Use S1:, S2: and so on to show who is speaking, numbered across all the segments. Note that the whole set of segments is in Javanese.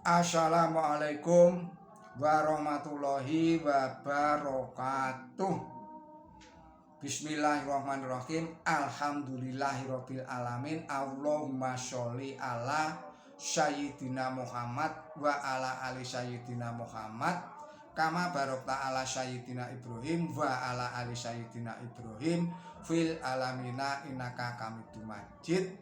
S1: Assalamualaikum warahmatullahi wabarakatuh. Bismillahirrahmanirrahim. Alhamdulillahirabbil alamin. Allahumma sholli ala sayyidina Muhammad wa ala ali sayyidina Muhammad kama barokta ala sayyidina Ibrahim wa ala ali sayyidina Ibrahim fil alamina innaka hamidum majid.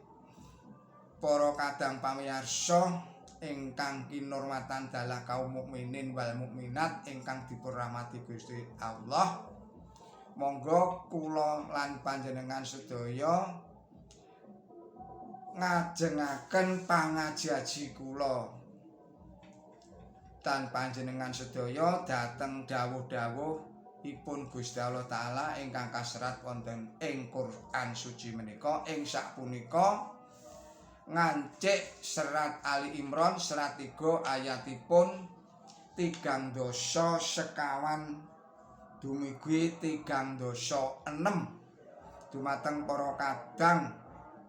S1: Para kadang pamirsa ingkang kinurmatan dalah kaum mukminin wal mukminat ingkang dipurrahmati Gusti Allah, monggo kula lan panjenengan sedaya ngajengaken pangaji kula tan panjenengan sedaya dhateng dawuh-dawuh ipun Gusti Allah taala ingkang kaserat wonten ing Quran suci menika. Ing sapunika ngancik serat Ali Imran serat 3 ayatipun 3 dosa sekawan dumugi 3 dosa 6 dumateng para kadang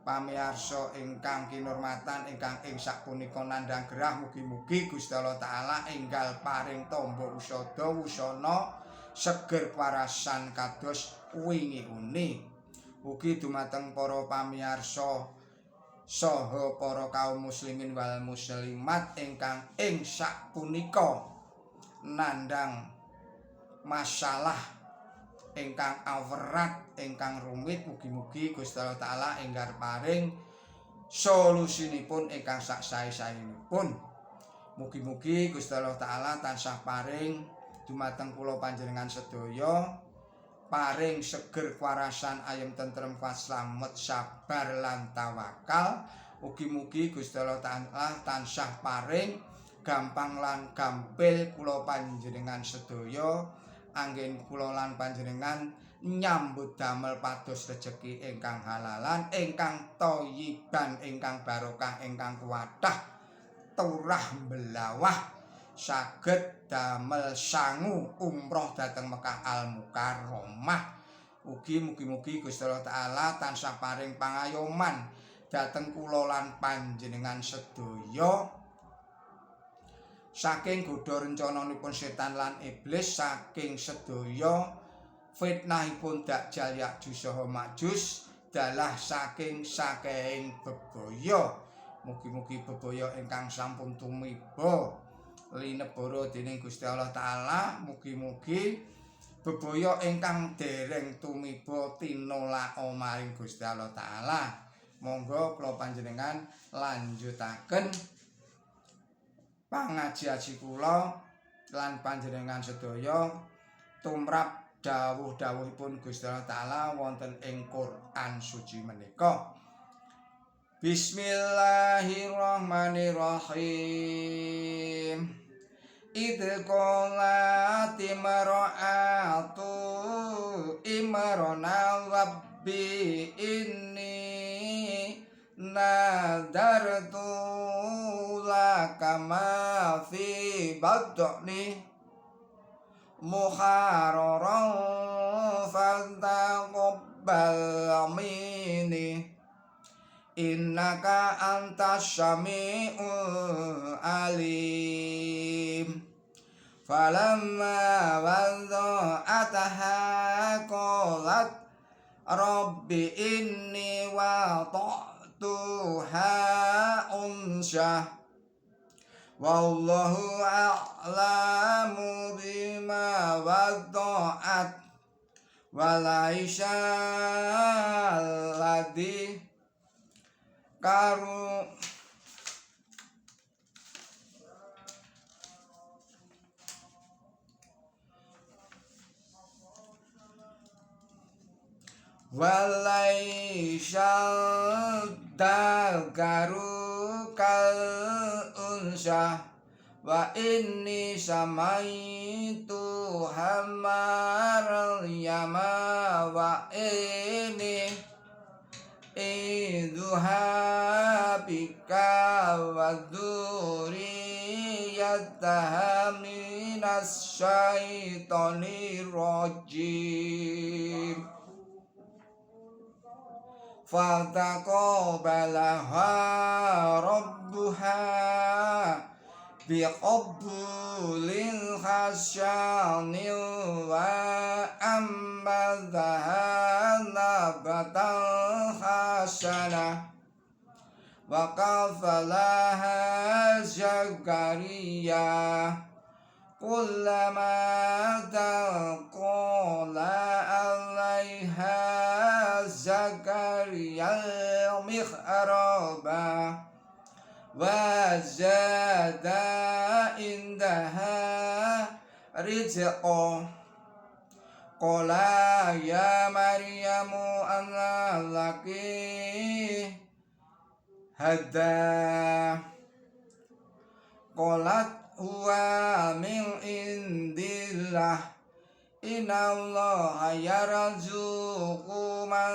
S1: pamirsa ingkang kinurmatan ingkang ing sapunika nandhang gerah. Mugi-mugi Gusti Allah taala enggal paring tamba usada wusana seger parasan kados wingi uni. Ugi dumateng para pamirsa saha para kaum muslimin wal muslimat ingkang ing sapunika nandhang masalah ingkang awrat ingkang rumit. Mugi-mugi Gusti Allah taala enggal paring solusinipun ingkang sak sae-saenipun. Mugi-mugi Gusti Allah taala tansah paring dumateng kula panjenengan sedaya paring seger kewarasan ayem tentrem slamet sabar lan tawakal. Mugi-mugi Gusti Allah taala tansah paring gampang lan gampil kula panjenengan sedaya anggen kula lan panjenengan nyambut damel pados rejeki ingkang halalan ingkang thayyiban ingkang barokah ingkang kuwatah turah belawah saged damel sangu umroh dhateng Mekah Al Mukarramah. Ugi mugi-mugi Gusti Allah taala tansah paring pangayoman dhateng kula lan panjenengan sedaya saking godha rencananipun setan lan iblis, saking sedaya fitnahipun Dajjal Ya'juj saha Ma'juj, dalah saking sakehing bebaya. Mugi-mugi bebaya ingkang sampun tumiba linebara dening Gusti Allah taala, mugi-mugi bebaya ingkang dereng tumiba tinolak maring Gusti Allah taala. Monggo kula panjenengan lanjutaken pangaji kula lan panjenengan sedaya tumrap dawuh-dawuhipun Gusti Allah taala wonten ing Quran suci menika. Bismillahirrahmanirrahim. Idh qalat imra'atu imrana rabbi inni nadartu laka ma fi batni muharraran fataqabbal minni innaka antas sami'ul alim. Falamma wada'ataha qalat rabbi inni wada'tuha unsa wallahu a'lamu bima wada'at walaisa alladhi karu walaisal dagaru kal unsa wa inni samaitu hamar yama wa ini idhuha bika wa dzurriyyataha minas syaitonir rajim. Fataqabbalaha rabbuha biqabbulil hasyanil wa ambadhaha nabatal hasanah wa kafalaha Zakaria kullama taqala alaiha Zakaria mihraba wa zada indaha rizqa qala ya Maryamu anna laki hadha qalat huwa min indillah innallaha yarzuqu man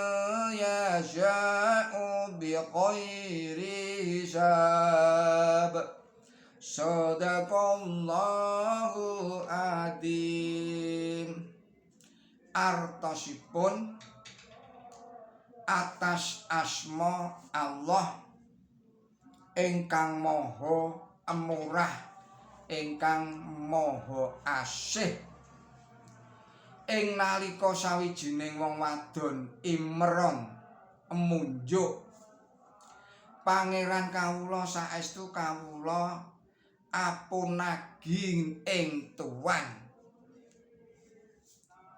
S1: yasha'u bighairi hisab sadaqallahu adim. Artosipun atas asma Allah ingkang maha murah, ingkang maha asih. Ing nalika sawijining wong wadon Imron munjuk, Pangeran kawula saestu kawula apunagi ing tuan.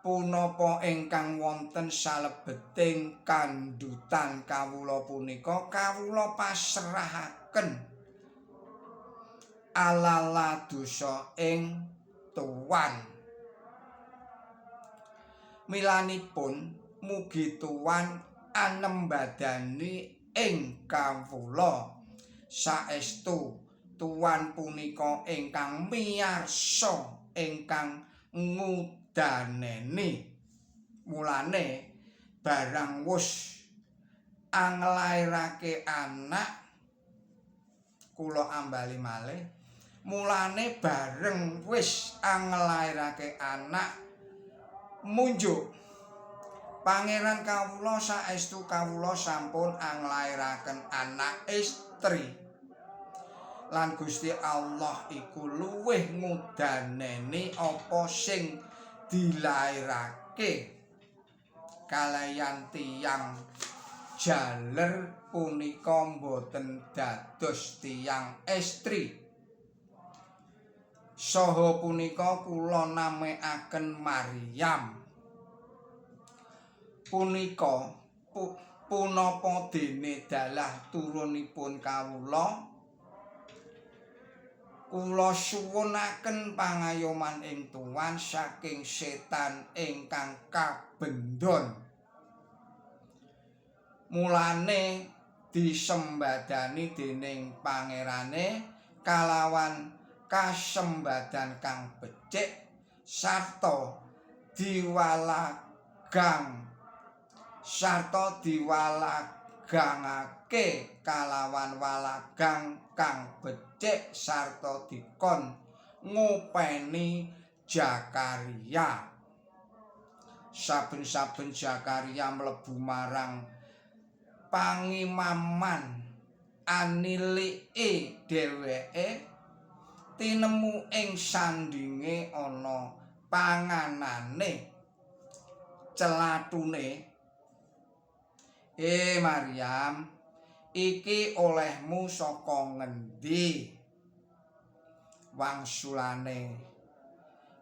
S1: Punapa ingkang wonten salebeting kandhutan kawula punika kawula pasrahaken alala dosa ing tuan. Milanipun mugi tuan anembadani ing kawula saestu tuan punika ingkang miyarsa ingkang ngudaneni. Mulane barang wus anglairake anak kula ambali malih, mulane bareng wis anglairake anak munjuk Pangeran kawula saestu kawula sampun anglairaken anak istri lan Gusti Allah iku luwih ngudaneni apa sing dilairake kalayan tiyang jaler punika boten dados tiyang istri. Saha punika kula namekaken Maryam. Punika punapa dene dalah turunipun kawula, kula suwunaken pangayoman ing tuan saking setan ingkang kabendon. Mulane disembadani dening pangerane kalawan kasembadan kang becik sarta diwalagangake kalawan walagang kang becik sarta dikon ngopeni Zakaria. Saben-saben Zakaria mlebu marang pangimaman anilike dheweke tinemu ing sandinge ana panganane celatune. Maryam, iki olehmu saka ngendi? Wangsulane,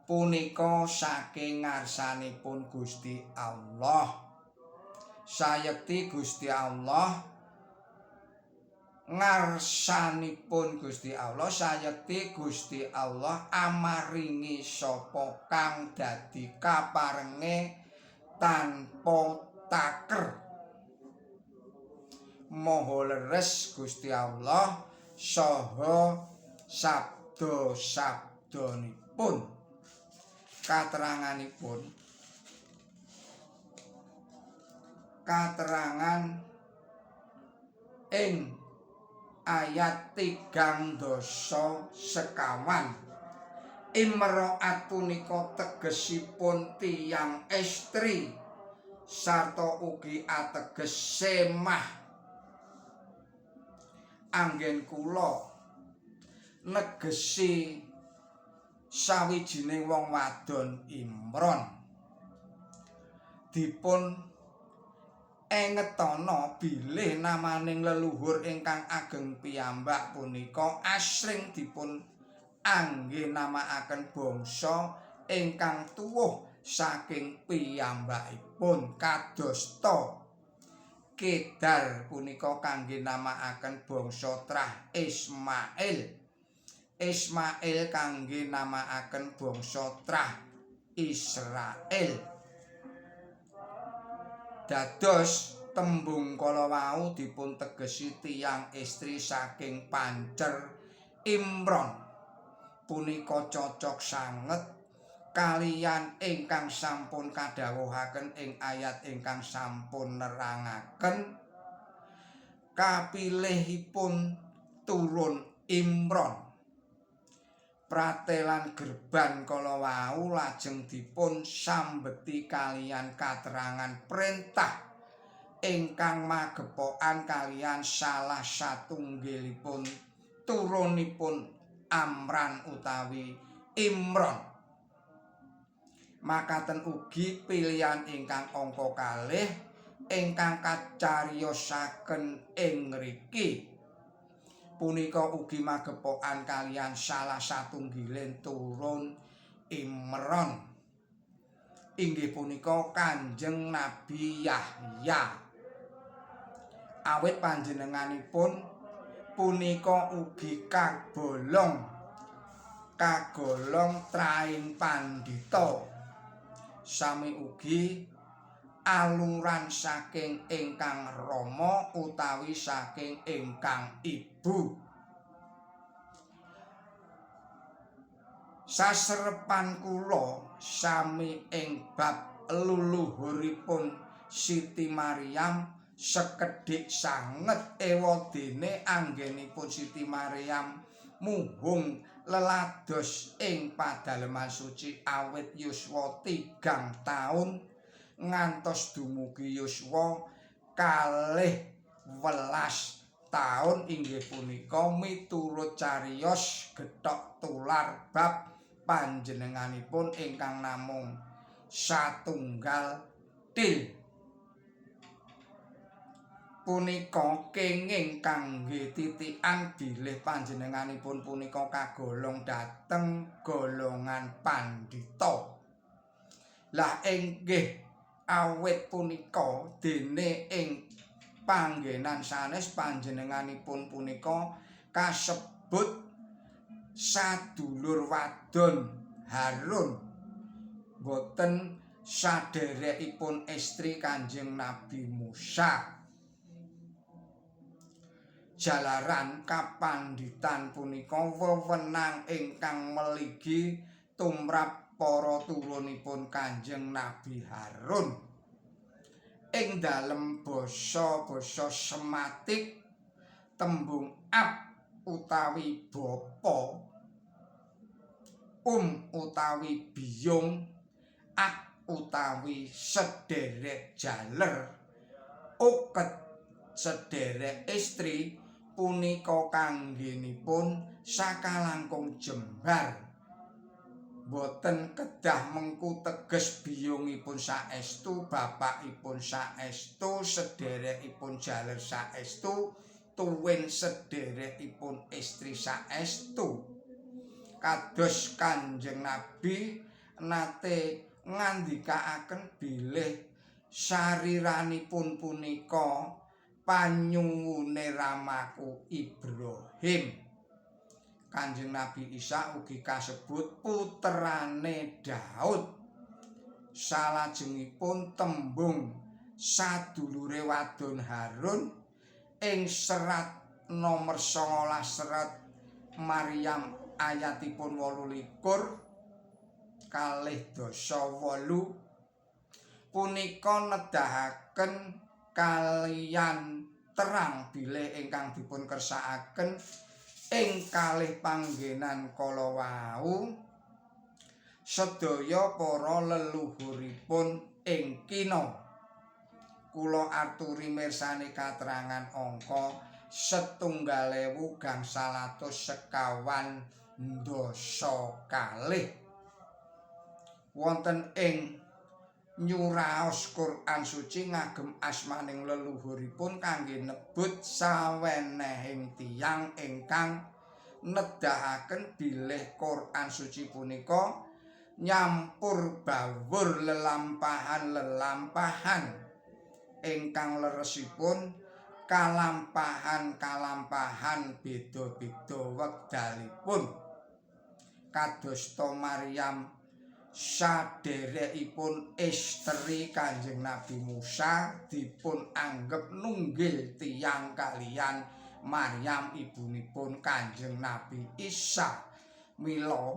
S1: punika saking ngarsanipun Gusti Allah. Sayekti Gusti Allah ngarsanipun Gusti Allah, sayekti Gusti Allah amaringi sapa kang dadi kaparenge tanpa taker. Maha leres Gusti Allah saha sabda-sabdanipun. Katerangan ing ayat 3 dosa sekawan. Imro'at punika tegesipun tiyang istri sarta ugi ateges semah. Anggen kula negesi sawijining wong wadon Imron dipun engetana bilih namaning leluhur ingkang ageng piyambak punika asring dipun anggenamakaken bangsa ingkang tuwuh saking piyambakipun kadosta Kedar punika kangge namakaken bangsa trah Ismail. Ismail kangge namakaken bangsa trah Israel. Dados tembung kala wau dipun tegesi tiyang istri saking pancer Imron punika cocok sanget kaliyan ingkang sampun kadhawuhaken ing ayat ingkang sampun nerangaken kapilihipun turun Imron. Pratelan gerban kala wau lajeng dipun sambeti kaliyan katerangan perintah ingkang magepokan kaliyan salah satunggilipun turunipun Amran utawi Imron. Makaten ugi pilihan ingkang angka kalih ingkang kacariyosaken ing ngriki punika ugi magepokan kaliyan salah satunggiling turun Imron inggih punika Kanjeng Nabi Yahya. Awit panjenenganipun punika ugi kagolong traing pandhita sami ugi aluran saking ingkang rama utawi saking ingkang ibu. Saserepan kula sami ing bab leluhuripun Siti Maryam sekedhik sanget ewadene anggenipun Siti Maryam muhung lelados ing padaleman suci awit yuswa 3 taun ngantos dumugi yuswa 12 taun inggih punika miturut cariyos Gethok Tular bab panjenenganipun ingkang namung satunggal til. Punika kenging kangge titikan bilih panjenenganipun punika kagolong dhateng golongan pandhita. Lah inggih awit punika dene ing panggenan sanes panjenenganipun punika kasebut sadulur wadon Harun, boten sadherekipun istri Kanjeng Nabi Musa. Jalaran kapandhitan punika wewenang ingkang mligi tumrap para turunipun Kanjeng Nabi Harun. Ing dalem basa Sematik tembung ab utawi bapa, utawi biyung, ak utawi sedherek jaler, uket sedherek istri punika kanggenipun sakalangkung jembar. Boten kedah mengku teges biyungipun saestu, bapakipun saestu, sedherekipun jaler saestu, tuwin sedherekipun istri saestu. Kados Kanjeng Nabi nate ngandikaaken bilih sariranipun punika panyuwune ramaku Ibrahim. Kanjeng Nabi Isa ugi kasebut puterane Daud. Salajengipun tembung sadulure wadon Harun ing serat nomor 19 serat Maryam ayatipun 28 punika nedahaken kaliyan terang bilih ingkang dipun kersakaken ing kalih panggenan kala wau sedaya para leluhuripun ing kina. Kula aturi mirsani katerangan angka 7.950 wonten ing nyuraos Quran suci ngagem asmaning leluhuripun kangge nebut sawenehing tiyang ingkang nedahaken bilih Quran suci punika nyampur bawur lelampahan ingkang leresipun kalampahan beda-beda wekdalipun kadosta Maryam sadherekipun istri Kanjeng Nabi Musa dipun anggep nunggil tiyang kaliyan Maryam ibunipun Kanjeng Nabi Isa. Mila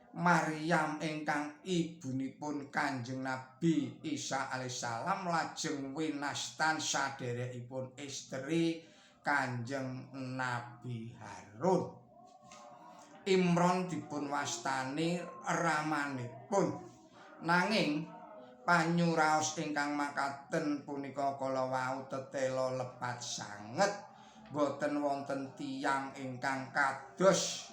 S1: Maryam ingkang ibunipun Kanjeng Nabi Isa alaihissalam lajeng winastan sadherekipun istri Kanjeng Nabi Harun. Imron dipun wastani ramanipun, nanging panyuraos ingkang makaten punika kala wau tetela lepat sanget, boten wonten tiyang ingkang kados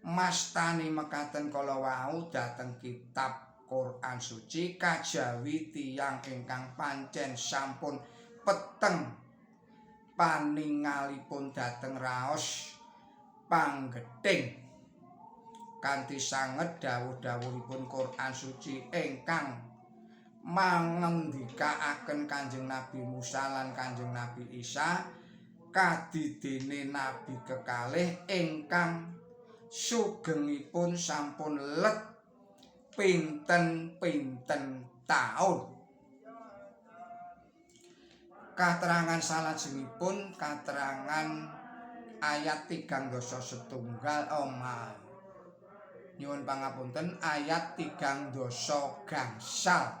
S1: mastani mekaten kala wau dhateng kitab Quran suci kajawi tiyang ingkang pancen sampun peteng paningalipun dhateng raos panggething kanthi sanget dawuh-dawuhipun Quran suci ingkang mangendikaaken Kanjeng Nabi Musa lan Kanjeng Nabi Isa kadidene nabi kekalih ingkang sugengipun sampun let pinten-pinten taun. Katerangan salajengipun katerangan ayat 3 setunggal nyuwun pangapunten ayat 3 gangsal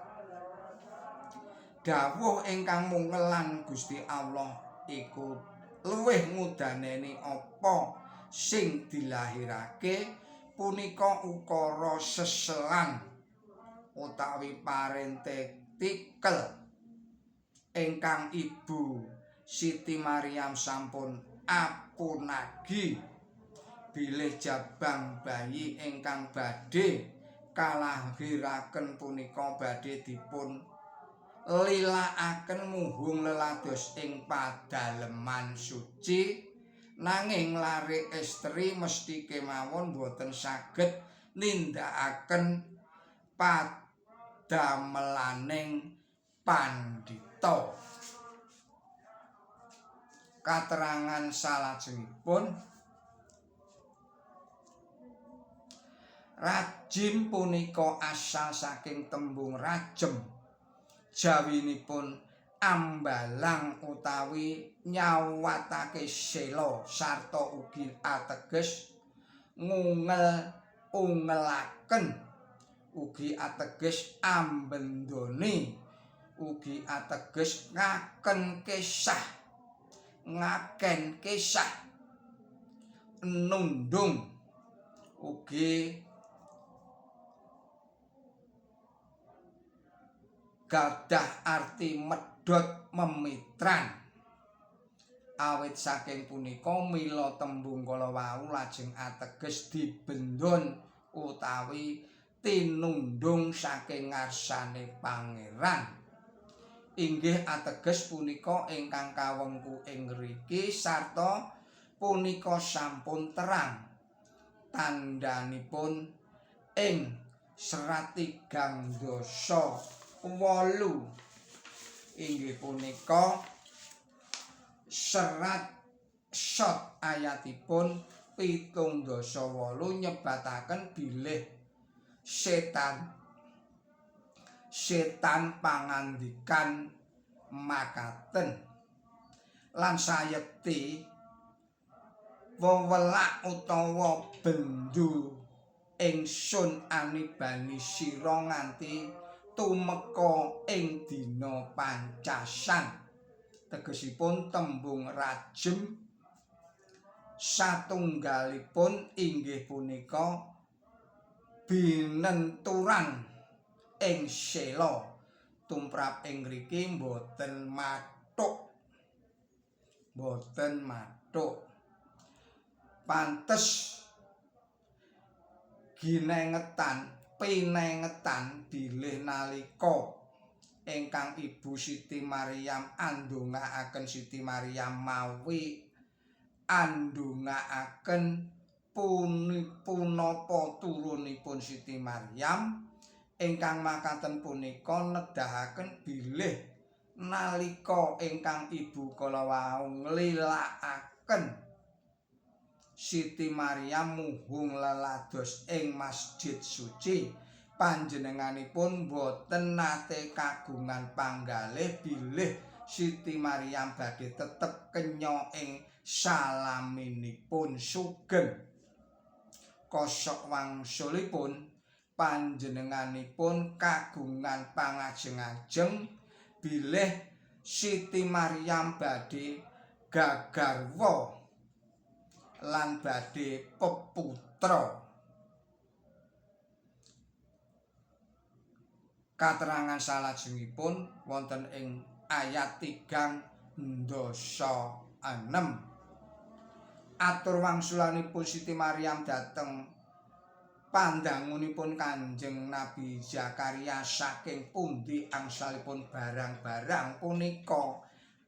S1: dawuh ingkang mungelan Gusti Allah iku luwih ngudaneni apa sing dilahirake punika ukara seselan utawi parentetikel ingkang ibu Siti Maryam sampun apunagi bilih jabang bayi ingkang badhe kalahiraken punika badhe dipun lilaaken muhung lelados ing padaleman suci, nanging lare istri mesti kemawon boten saged nindakaken padamelaning pandhita. Katerangan salajengipun rajim punika asal saking tembung rajem, jawinipun ambalang utawi nyawatake sela sarta ugi ateges ngungel-ungelaken, ugi ateges ambendoni, ugi ateges ngaken kisah, nundung, ugi gadah arti medhot memitran. Awit saking punika mila tembung kala wau lajeng ateges dibendhon utawi tinundung saking ngarsane pangeran. Inggih ateges punika ingkang kawengku ing ngriki sarta punika sampun terang tandhanipun ing serat 3 8 inggih punika serat shot ayatipun 7 8 nyebataken bilih setan pangandikan makaten lan sayekti wewelak utawa bendu ingsun anibani sira nganti tumeka ing dina pancasan. Tegesipun tembung rajem satunggalipun inggih punika binenturan ing sela tumrap ing ngriki boten mathuk boten mathuk. Pantes ginengetan pinengetan bilih nalika ingkang Ibu Siti Maryam andongaaken Siti Maryam mawi andongaaken punapa turunipun Siti Maryam ingkang makaten punika nedahaken bilih nalika ingkang Ibu kala wau nglilakaken Siti Maryam muhung lelados ing masjid suci panjenenganipun boten nate kagungan panggalih bilih Siti Maryam badhe tetep kenya ing salaminipun sugeng kosok wangsulipun panjenenganipun kagungan pangajeng-ajeng bilih Siti Maryam badhe gagarwa lan badhe peputra. Katerangan salajengipun wonten ing ayat 3 ndasa 6. Atur wangsulanipun Siti Maryam dhateng pandangunipun Kanjeng Nabi Zakaria saking pundi angsalipun barang-barang punika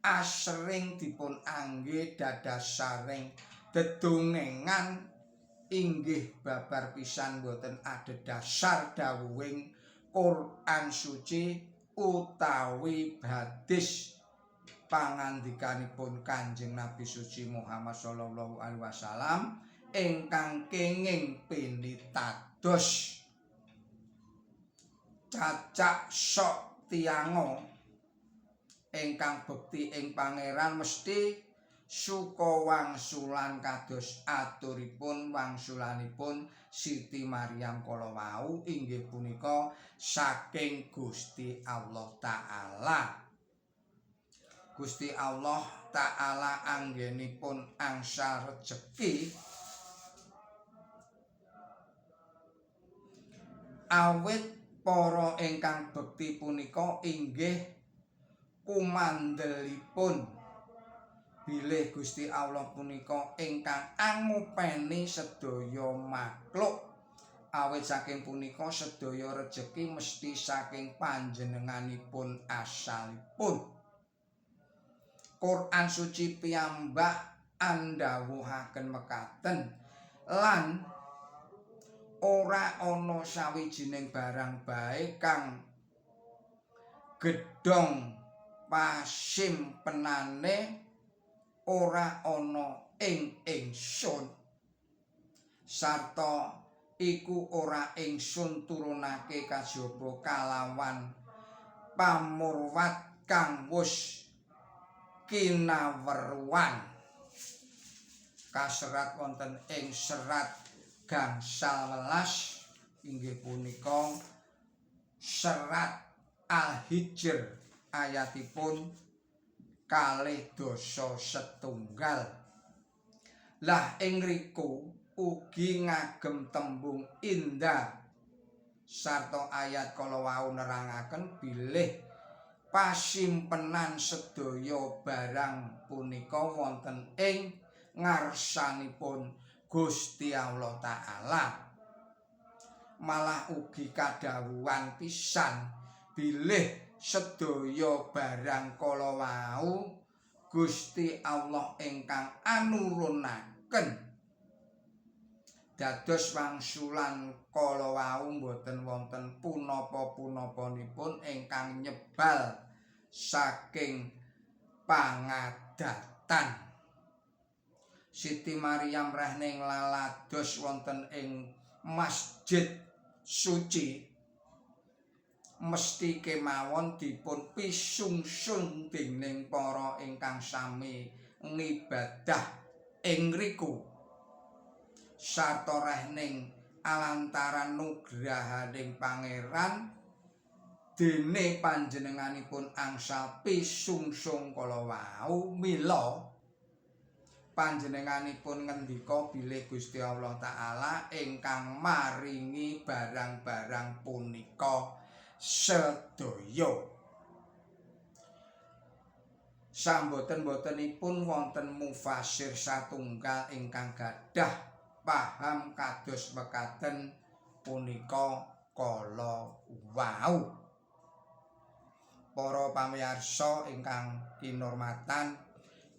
S1: asring dipun angge dadasaring dedongengan inggih babar pisan boten adhedhasar dawuhing Quran suci utawi hadis pangandikanipun Kanjeng Nabi suci Muhammad sallallahu alaihi wasallam ingkang kenging pinitados cacak sok tianga ingkang bekti ing pangeran mesti suka wangsulan kados aturipun wangsulanipun Siti Maryam kala wau inggih punika saking Gusti Allah Ta'ala. Gusti Allah Ta'ala anggenipun angsal rejeki awit para ingkang bekti punika inggih kumandelipun bilih Gusti Allah punika ingkang angupeni sedaya makhluk awit saking punika sedaya rejeki mesti saking panjenenganipun asalipun. Quran suci piyambak andhawuhaken mekaten lan ora ana sawijining barang bae kang gedhong pasimpenane ora ana ing ingsun sarta iku ora ingsun turunake kajaba kalawan pamurwat kang wus kinaweruhan kaserat wonten ing serat gangsal welas inggih punika serat Al-Hijr ayatipun 2:1. Lah ing riku ugi ngagem tembung indah sarta ayat kala wau nerangaken bilih pasimpenan sedaya barang punika wonten ing ngarsanipun Gusti Allah Ta'ala. Malah ugi kadhawuhan pisan bilih sedaya barang kala wau Gusti Allah ingkang anurunaken dados wangsulan kala wau boten wonten punapa-punapanipun ingkang nyebal saking pangadatan. Siti Maryam rehning lalados wonten ing masjid suci mesti kemawon dipun pisungsun dening para ingkang sami ngibadah ing riku sarta rehning alantaran nugrahaning pangeran dene panjenenganipun angsal pisungsung kala wau mila panjenenganipun ngendika bilih Gusti Allah Ta'ala ingkang maringi barang-barang punika sedaya. Samboten-botenipun wonten mufasir satunggal ingkang gadhah paham kados mekaten punika kala wau. Para pamirsa ingkang kinurmatan,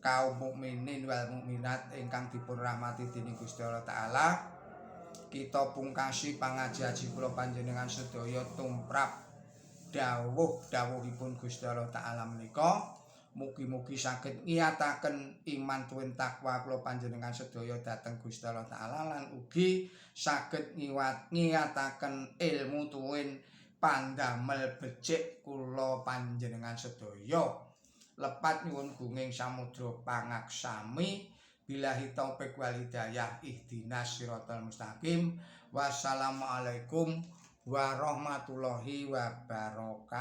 S1: kaum mukminin wal mukminat ingkang dipun rahmati dening Gusti Allah Taala, kita pungkasi pangaji-aji kula panjenengan sedaya tumrap dawuh-dawuhipun Gusti Allah Taala menika. Mugi-mugi saged ngiyataken iman tuwin takwa kula panjenengan sedaya dhateng Gusti Allah Taala lan ugi saged ngiyataken ilmu tuwin pandamel becik kula panjenengan sedaya. Lepat nyuwun gunging samudra pangaksami. Billahi taufik wal hidayah, ihdinas siratal mustaqim. Wassalamualaikum warahmatullahi wabarakatuh.